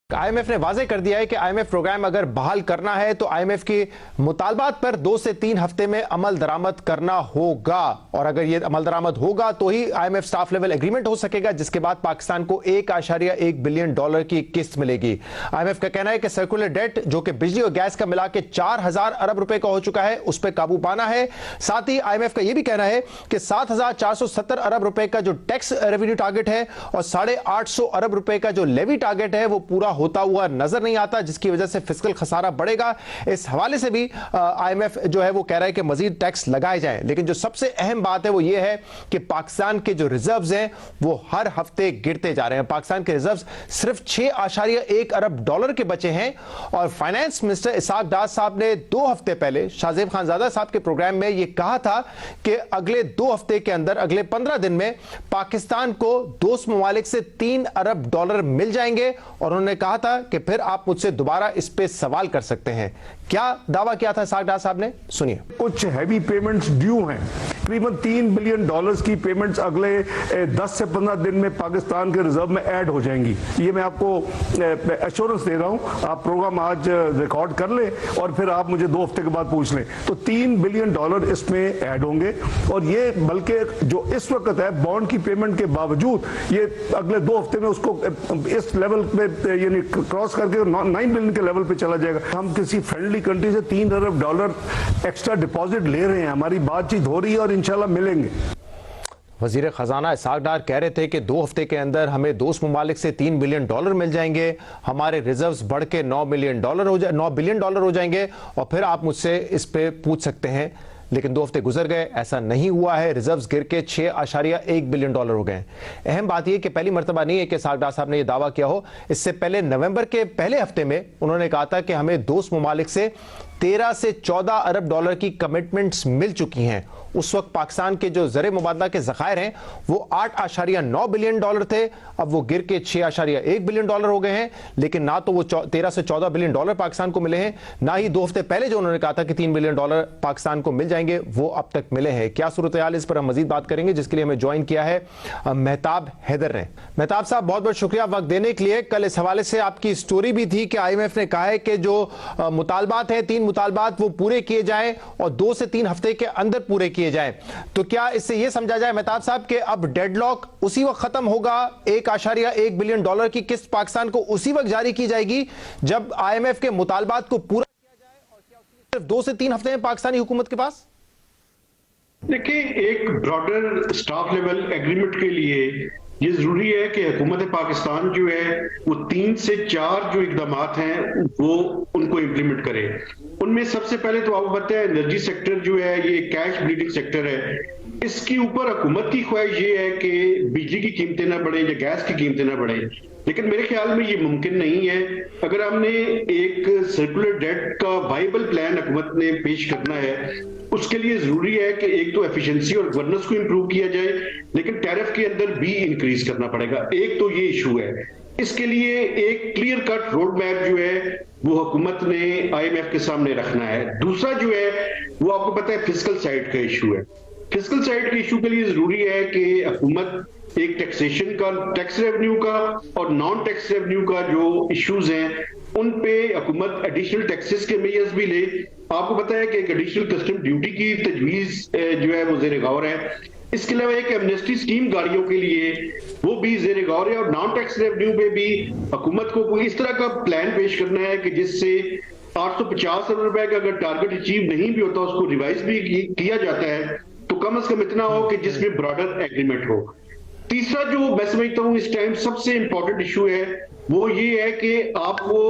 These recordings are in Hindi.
आईएमएफ ने वाजे कर दिया है कि आईएमएफ प्रोग्राम अगर बहाल करना है तो आईएमएफ के मुतालबात पर 2 से 3 हफ्ते में अमल दरामद करना होगा, और अगर यह अमल दरामद होगा तो ही आईएमएफ स्टाफ लेवल एग्रीमेंट हो सकेगा, जिसके बाद पाकिस्तान को $1.1 बिलियन की किस्त मिलेगी। आईएमएफ का कहना है कि सर्कुलर डेट जो कि बिजली और गैस का मिला के 4000 अरब रुपए का हो चुका है, उस पर काबू पाना है। साथ ही आईएमएफ का यह भी कहना है कि 7470 अरब रुपए का जो टैक्स रेवेन्यू टारगेट है और 850 अरब रुपए का जो लेवी टारगेट है वो पूरा होता हुआ नजर नहीं आता, जिसकी वजह से फिस्कल खसारा बढ़ेगा। इस हवाले से भी आईएमएफ जो है वो कह रहा है कि मजीद टैक्स लगाए जाएं। लेकिन जो सबसे अहम बात है वो ये है कि पाकिस्तान के जो रिजर्व्स हैं वो हर हफ्ते गिरते जा रहे हैं। पाकिस्तान के रिजर्व्स सिर्फ $6.1 अरब के बचे हैं, और फाइनेंस मिनिस्टर इसाक डार साहब ने 2 हफ्ते पहले शाहजेब खानजादा साहब के प्रोग्राम में यह कहा था कि अगले 2 हफ्ते के अंदर, अगले 15 दिन में पाकिस्तान को दोस्त ममालिक से $3 अरब मिल जाएंगे, और उन्होंने कहा था कि फिर आप मुझसे दोबारा इस पे सवाल कर सकते हैं। क्या दावा किया था इसाक डार साहब ने, सुनिए। कुछ हैवी पेमेंट्स ड्यू हैं, तकरीबन $3 बिलियन की पेमेंट्स अगले 10 से 15 दिन में पाकिस्तान के रिजर्व में ऐड हो जाएंगी। ये मैं आपको एश्योरेंस दे रहा हूं। आप प्रोग्राम आज रिकॉर्ड कर लें और फिर आप मुझे 2 हफ्ते के बाद पूछ लें, तो $3 बिलियन इसमें ऐड होंगे। और ये बल्कि जो इस वक्त है बॉन्ड की पेमेंट के बावजूद, ये अगले 2 हफ्ते में उसको इस लेवल पे यानी क्रॉस करके 9 बिलियन के लेवल पे चला जाएगा। हम किसी फ्रेंडली कंट्री से $3 अरब एक्स्ट्रा डिपॉजिट ले रहे हैं, हमारी बातचीत हो रही है और इंशाल्लाह मिलेंगे। वजीर खजाना इसाक डार कह रहे थे कि 2 हफ्ते के अंदर हमें दोस्त ममालिक से $3 बिलियन मिल जाएंगे, हमारे रिजर्व्स बढ़ के $9 बिलियन हो जाएंगे, और फिर आप मुझसे इस पे पूछ सकते हैं। लेकिन 2 हफ्ते गुजर गए, ऐसा नहीं हुआ है। रिजर्व्स गिर के $6.1 बिलियन हो गए। अहम बात यह कि पहली मर्तबा नहीं है कि इसाक डार साहब ने यह दावा किया हो। इससे पहले नवंबर के पहले हफ्ते में उन्होंने कहा था कि हमें दोस्त ममालिक से 13 से 14 अरब की कमिटमेंट्स मिल चुकी हैं। उस वक्त पाकिस्तान के जो ज़र मुबादला के ज़खायर हैं वो $8.9 बिलियन थे, अब वो गिर के $6.1 बिलियन हो गए हैं। लेकिन ना तो वो 13 से 14 बिलियन पाकिस्तान को मिले हैं, ना ही 2 हफ्ते पहले जो उन्होंने कहा था कि $3 बिलियन पाकिस्तान को मिल जाएंगे वो अब तक मिले हैं। क्या सूरत हाल, इस पर हम मजीद बात करेंगे, जिसके लिए हमें ज्वाइन किया है मेहताब हैदर ने। मेहताब साहब, बहुत बहुत शुक्रिया वक्त देने के लिए। कल इस हवाले से आपकी स्टोरी भी थी कि IMF ने कहा है कि जो मुतालबात हैं, 3 मुतालबात वो पूरे किए जाएं और 2 से 3 हफ्ते के अंदर पूरे किए जाएं। तो क्या इससे यह समझा जाए मेहताब साहब कि अब डेडलॉक उसी वक्त खत्म होगा, $1.1 बिलियन की किस्त पाकिस्तान को उसी वक्त जारी की जाएगी जब IMF के मुतालबात को पूरा किया जाए, और क्या सिर्फ 2 से 3 हफ्ते में पाकिस्तानी हुकूमत के पास? देखिए, एक ब्रॉडर स्टाफ लेवल एग्रीमेंट के लिए ये जरूरी है कि हुकूमत पाकिस्तान जो है वो 3 से 4 जो इकदामात हैं वो उनको इम्प्लीमेंट करे। उनमें सबसे पहले तो आपको पता है एनर्जी सेक्टर जो है ये कैश ब्लीडिंग सेक्टर है। इसके ऊपर हुकूमत की ख्वाहिश ये है कि बिजली की कीमतें ना बढ़े या गैस की कीमतें ना बढ़े, लेकिन मेरे ख्याल में ये मुमकिन नहीं है। अगर हमने एक सर्कुलर डेट का वाइबल प्लान हुकूमत ने पेश करना है, उसके लिए जरूरी है कि एक तो एफिशिएंसी और गवर्नेंस को इंप्रूव किया जाए, लेकिन टैरिफ के अंदर भी इंक्रीज करना पड़ेगा। एक तो ये इशू है। इसके लिए एक क्लियर कट रोड मैप जो है वो हुकूमत ने IMF के सामने रखना है। दूसरा जो है वो आपको पता है फिस्कल साइड का इशू है। फिस्कल साइड के इशू के लिए जरूरी है कि हुकूमत एक टैक्सेशन का, टैक्स रेवेन्यू का और नॉन टैक्स रेवेन्यू का जो इश्यूज हैं उन पे हुकूमत एडिशनल टैक्सेस के मेजर्स भी ले। आपको पता है कि एक एडिशनल कस्टम ड्यूटी की तजवीज जो है वो ज़ेर गौर है। इसके अलावा एक एमनेस्टी स्कीम गाड़ियों के लिए वो भी ज़ेर गौर है, और नॉन टैक्स रेवेन्यू पे भी हुकूमत को कोई इस तरह का प्लान पेश करना है कि जिससे 850 अरब रुपए का अगर टारगेट अचीव नहीं भी होता उसको रिवाइज भी किया जाता है, तो कम से कम इतना हो कि जिसमें ब्रॉडर एग्रीमेंट हो। तीसरा जो मैं समझता हूं इस टाइम सबसे इंपॉर्टेंट इशू है वो ये है कि आप वो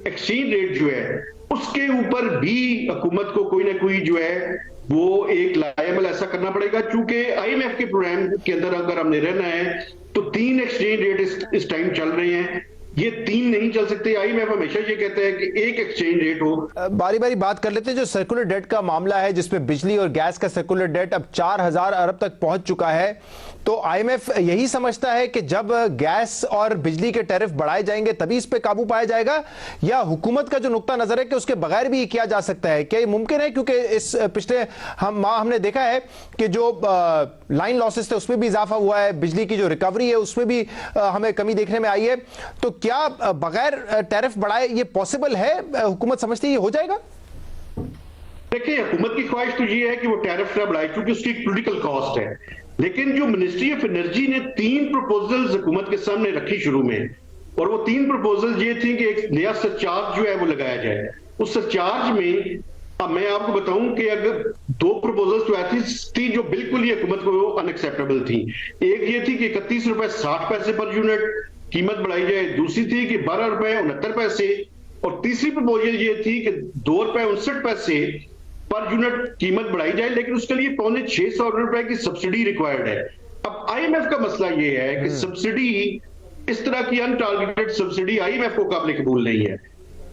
एक्सचेंज रेट जो है उसके ऊपर भी हुकूमत को कोई ना कोई जो है वो एक लायबल ऐसा करना पड़ेगा। चूंकि IMF के प्रोग्राम के अंदर अगर हमने रहना है तो 3 एक्सचेंज रेट इस टाइम चल रहे हैं, ये 3 नहीं चल सकते। IMF हमेशा ये कहता है कि एक एक्सचेंज रेट हो। बारी बारी बात कर लेते हैं। जो सर्कुलर डेट का मामला है जिसमें बिजली और गैस का सर्कुलर डेट अब 4000 अरब तक पहुंच चुका है, तो IMF यही समझता है कि जब गैस और बिजली के टैरिफ बढ़ाए जाएंगे तभी इस पे काबू पाया जाएगा, या हुकूमत का जो नुक्ता नजर है कि उसके बगैर भी किया जा सकता है? क्या ये मुमकिन है? क्योंकि इस पिछले हमने देखा है कि जो लाइन लॉसेस थे उसमें भी इजाफा हुआ है, बिजली की जो रिकवरी है उसमें भी हमें कमी देखने में आई है। तो क्या बगैर टैरिफ बढ़ाए ये पॉसिबल है? हुकूमत समझती है ये हो जाएगा? देखिए, हुकूमत की ख्वाहिश तो ये है कि वो टैरिफ ना बढ़ाए क्योंकि उसकी एक पॉलिटिकल कॉस्ट है। लेकिन जो मिनिस्ट्री ऑफ एनर्जी ने 3 प्रपोजल्स हुकूमत के सामने रखी शुरू में, और वो 3 प्रपोजल्स ये थी कि एक नया सरचार्ज जो है वो लगाया जाए। उस सरचार्ज में अब मैं आपको बताऊं कि अगर 2 प्रपोजल्स तो ऐसी थी जो बिल्कुल ही हुकूमत को अनएक्सेप्टेबल थी। एक ये थी कि 31 रुपए 60 पैसे पर यूनिट कीमत बढ़ाई जाए, दूसरी थी कि 12 रुपए 69 पैसे, और तीसरी प्रपोजल ये थी कि 2 रुपए 59 पैसे पर यूनिट कीमत बढ़ाई जाए, लेकिन उसके लिए 650 रुपए की सब्सिडी रिक्वायर्ड है। अब आईएमएफ का मसला ये है कि सब्सिडी, इस तरह की अनटारगेटेड सब्सिडी आईएमएफ को काबिल कबूल नहीं है।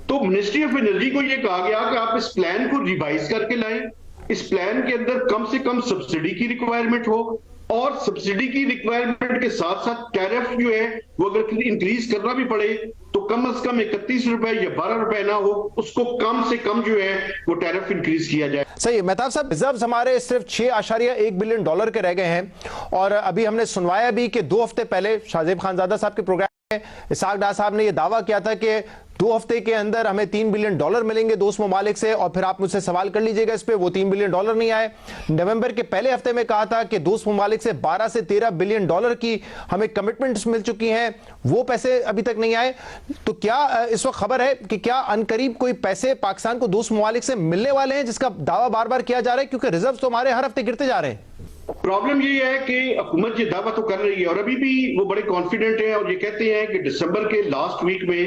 तो मिनिस्ट्री ऑफ एनर्जी को यह कहा गया कि आप इस प्लान को रिवाइज करके लाएं, इस प्लान के अंदर कम से कम सब्सिडी की रिक्वायरमेंट हो, और सब्सिडी की रिक्वायरमेंट के साथ साथ टैरिफ जो है वो अगर इंक्रीज करना भी पड़े तो कम से कम 31 रुपए या 12 रुपए ना हो, उसको कम से कम जो है वो टैरिफ इंक्रीज किया जाए। सही। मेहताब साहब, रिजर्व्स हमारे सिर्फ 6.1 बिलियन डॉलर के रह गए हैं, और अभी हमने सुनवाया भी कि 2 हफ्ते पहले शाहजेब खानजादा साहब के प्रोग्राम में इसहाक डार साहब ने यह दावा किया था कि 2 हफ्ते के अंदर हमें 3 बिलियन डॉलर मिलेंगे दोस्त ममालिक से, और फिर आप मुझसे सवाल कर लीजिएगा इस पे, वो 3 बिलियन डॉलर नहीं आए। नवंबर के पहले हफ्ते में कहा था कि दोस्त ममालिक से 12 से 13 बिलियन डॉलर की हमें कमिटमेंट्स मिल चुकी हैं, वो पैसे अभी तक नहीं आए। तो क्या इस वक्त खबर है कि क्या अनकरीब कोई पैसे पाकिस्तान को दोस्त ममालिक से मिलने वाले हैं, जिसका दावा बार बार किया जा रहा है, क्योंकि रिजर्व तो हमारे हर हफ्ते गिरते जा रहे हैं? प्रॉब्लम ये है कि हुकूमत ये दावा तो कर रही है और अभी भी वो बड़े कॉन्फिडेंट है, और ये कहते हैं कि दिसंबर के लास्ट वीक में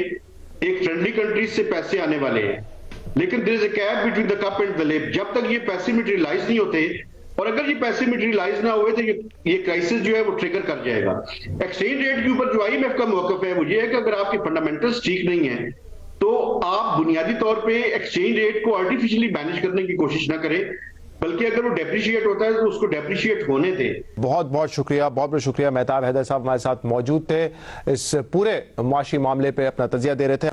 एक फ्रेंडली कंट्रीज से पैसे आने वाले हैं, लेकिन there is a gap between the cup and the lip. जब तक ये पैसे मटेरियलाइज नहीं होते, और अगर ये पैसे मटेरियलाइज ना हुए तो ये क्राइसिस जो है वो ट्रिगर कर जाएगा। एक्सचेंज रेट के ऊपर जो आईएमएफ का मौकफ है वो ये है कि अगर आपके फंडामेंटल्स ठीक नहीं है तो आप बुनियादी तौर पे एक्सचेंज रेट को आर्टिफिशियली मैनेज करने की कोशिश ना करें, बल्कि अगर वो डेप्रिशिएट होता है तो उसको डेप्रिशिएट होने दे। बहुत बहुत शुक्रिया, बहुत बहुत शुक्रिया। मेहताब हैदर साहब हमारे साथ मौजूद थे, इस पूरे मुआशी मामले पे अपना तजिया दे रहे थे।